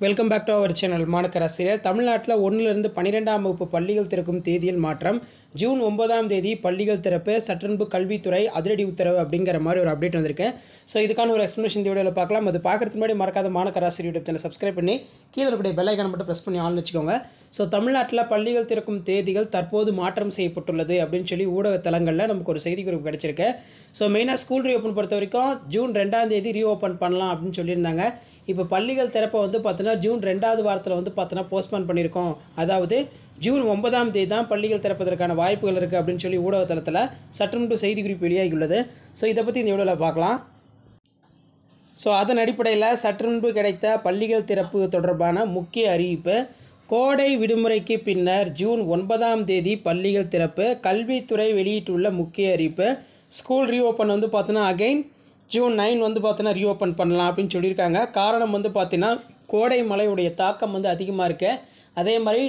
Welcome back to our channel மாணக்கராசிரியர். தமிழ்நாட்டில் 1லிருந்து 12ஆம் வகுப்பு பள்ளிகள் திறக்கும் தேதியில் மாற்றம். ஜூன் 9ஆம் தேதி பள்ளிகள் திறப்பு. சற்றுமுன்பு கல்வித்துறை அதிரடி உத்தரவு அப்படிங்கிற மாதிரி ஒரு அப்டேட் வந்திருக்கேன். ஸோ இதுக்கான ஒரு எக்ஸ்ப்ளனேஷன் இந்த வீடியோவில் பார்க்கலாம். அது பார்க்குறதுக்கு முன்னாடி மறக்காத மாணக்கராசிரியர் யூடியூப் சேனல் சப்ஸ்கிரைப் பண்ணி கீழே இருக்கக்கூடிய பெல் ஐக்கானை மட்டும் ப்ரெஸ் பண்ணி ஆன் வச்சுக்கோங்க. ஸோ தமிழ்நாட்டில் பள்ளிகள் திறக்கும் தேதிகள் தற்போது மாற்றம் செய்யப்பட்டுள்ளது அப்படின்னு சொல்லி ஊடக தளங்களில் நமக்கு ஒரு செய்தி குறிப்பு கிடச்சிருக்கு. ஸோ மெயினாக ஸ்கூல் ரீஓப்பன் பொறுத்த வரைக்கும் ஜூன் 2ஆம் தேதி ரீஓப்பன் பண்ணலாம் அப்படின்னு சொல்லியிருந்தாங்க. இப்போ பள்ளிகள் திறப்பை வந்து பார்த்தீங்கன்னா ஜூன் 2வது வாரத்தில் வந்து பார்த்தீங்கன்னா போஸ்ட்போன் பண்ணியிருக்கோம். அதாவது ஜூன் 9ஆம் தேதி தான் பள்ளிகள் திறப்பதற்கான வாய்ப்புகள் இருக்குது அப்படின்னு சொல்லி ஊடக தளத்தில் சற்றுமுன்பு செய்தி குறிப்பு வெளியாகியுள்ளது. ஸோ இதை பற்றி இந்த வீடியோவில் பார்க்கலாம். ஸோ அதன் அடிப்படையில் சற்றுமுன்பு கிடைத்த பள்ளிகள் திறப்பு தொடர்பான முக்கிய அறிவிப்பு. கோடை விடுமுறைக்கு பின்னர் ஜூன் 9ஆம் தேதி பள்ளிகள் திறப்பு. கல்வித்துறை வெளியிட்டுள்ள முக்கிய அறிவிப்பு. ஸ்கூல் ரீஓப்பன் வந்து பார்த்தீங்கன்னா அகைன் ஜூன் 9 வந்து பார்த்தீங்கன்னா ரீஓப்பன் பண்ணலாம் அப்படின்னு சொல்லியிருக்காங்க. காரணம் வந்து பார்த்தீங்கன்னா கோடை மழையுடைய தாக்கம் வந்து அதிகமாக இருக்குது. அதே மாதிரி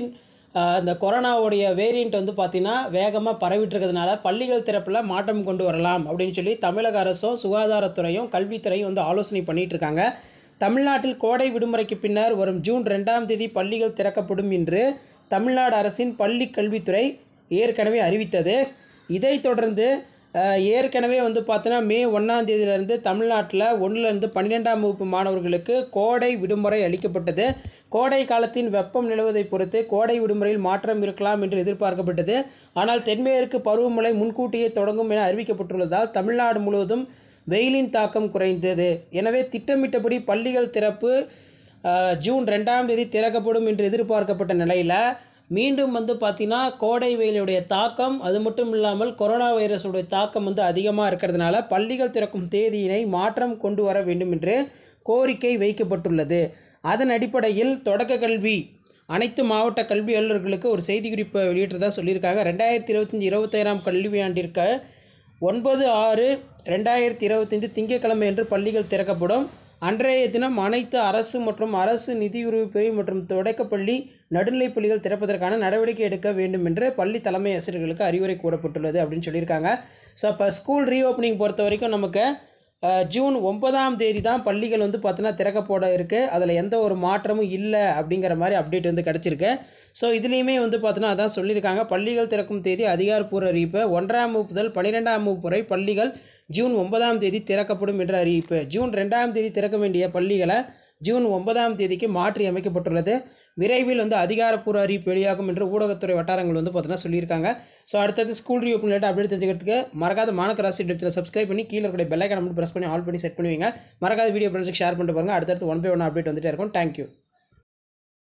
இந்த கொரோனாவுடைய வேரியண்ட் வந்து பார்த்திங்கன்னா வேகமாக பரவிட்டுருக்கிறதுனால பள்ளிகள் திறப்பில் மாற்றம் கொண்டு வரலாம் அப்படின்னு சொல்லி தமிழக அரசும் சுகாதாரத்துறையும் கல்வித்துறையும் வந்து ஆலோசனை பண்ணிகிட்டு இருக்காங்க. தமிழ்நாட்டில் கோடை விடுமுறைக்கு பின்னர் வரும் ஜூன் 2ஆம் தேதி பள்ளிகள் திறக்கப்படும் என்று தமிழ்நாடு அரசின் பள்ளி கல்வித்துறை ஏற்கனவே அறிவித்தது. இதைத் தொடர்ந்து ஏற்கனவே வந்து பார்த்தீங்கன்னா மே 1ஆம் தேதியிலிருந்து தமிழ்நாட்டில் 1லிருந்து 12ஆம் வகுப்பு மாணவர்களுக்கு கோடை விடுமுறை அளிக்கப்பட்டது. கோடை காலத்தின் வெப்பம் நிலவுவதை பொறுத்து கோடை விடுமுறையில் மாற்றம் இருக்கலாம் என்று எதிர்பார்க்கப்பட்டது. ஆனால் தென்மேற்கு பருவமழை முன்கூட்டியே தொடங்கும் என அறிவிக்கப்பட்டுள்ளதால் தமிழ்நாடு முழுவதும் வெயிலின் தாக்கம் குறைந்தது. எனவே திட்டமிட்டபடி பள்ளிகள் திறப்பு ஜூன் 2ஆம் தேதி திறக்கப்படும் என்று எதிர்பார்க்கப்பட்ட நிலையில் மீண்டும் வந்து பார்த்திங்கன்னா கோடை வெயிலுடைய தாக்கம், அது மட்டும் இல்லாமல் கொரோனா வைரஸுடைய தாக்கம் வந்து அதிகமாக இருக்கிறதுனால பள்ளிகள் திறக்கும் தேதியினை மாற்றம் கொண்டு வர வேண்டும் என்று கோரிக்கை வைக்கப்பட்டுள்ளது. அதன் அடிப்படையில் தொடக்க கல்வி அனைத்து மாவட்ட கல்வி அலுவலர்களுக்கு ஒரு செய்தி குறிப்பை வெளியிட்டதாக சொல்லியிருக்காங்க. 2025-26ஆம் கல்வியாண்டிற்கு 9/6/2025 திங்கட்கிழமை என்று பள்ளிகள் திறக்கப்படும். அன்றைய தினம் அனைத்து அரசு மற்றும் அரசு நிதியுதவி பிரிவு மற்றும் தொடக்கப்பள்ளி நடுநிலைப் பள்ளிகள் திறப்பதற்கான நடவடிக்கை எடுக்க வேண்டும் என்று பள்ளி தலைமை ஆசிரியர்களுக்கு அறிவுரை கூறப்பட்டுள்ளது அப்படின்னு சொல்லியிருக்காங்க. ஸோ இப்போ ஸ்கூல் ரீஓப்பனிங் பொறுத்த வரைக்கும் நமக்கு ஜூன் 9ஆம் தேதி தான் பள்ளிகள் வந்து பார்த்தீங்கன்னா திறக்கப்பட இருக்குது. அதில் எந்த ஒரு மாற்றமும் இல்லை அப்படிங்கிற மாதிரி அப்டேட் வந்து கிடச்சிருக்கு. ஸோ இதுலேயுமே வந்து பார்த்தீங்கன்னா அதான் சொல்லியிருக்காங்க. பள்ளிகள் திறக்கும் தேதி அதிகாரப்பூர்வ அறிவிப்பு. 1ஆம் வகுப்பு முதல் 12ஆம் வகுப்பு வரை பள்ளிகள் ஜூன் 9ஆம் தேதி திறக்கப்படும் என்ற அறிவிப்பு. ஜூன் 2ஆம் தேதி திறக்க வேண்டிய பள்ளிகளை ஜூன் 9ஆம் தேதிக்கு மாற்றி அமைக்கப்பட்டுள்ளது. விரைவில் வந்து அதிகாரப்பூர்வ அறிவிப்பு வெளியாகும் என்று ஊடகத்துறை வட்டாரங்கள் வந்து பார்த்தீங்கன்னா சொல்லியிருக்காங்க. ஸோ அடுத்தது ஸ்கூல் ரீஓப்பன் ரிலேட்டட் அப்டேட் தெரிஞ்சுக்கிறதுக்கு மறக்காத மாணக்கராசி யூடியூப் சப்ஸ்கிரைப் பண்ணி கீழே இருக்கிற பெல் ஐக்கானை மட்டும் ப்ரெஸ் பண்ணி ஆல் பண்ணி செட் பண்ணுவீங்க. மறக்காத வீடியோ ஃப்ரெண்ட்ஸுக்கு ஷேர் பண்ணிட்டு பாருங்கள். அடுத்தடுத்து 1 by 1 அப்டேட் வந்துட்டே இருக்கும். தேங்க்யூ.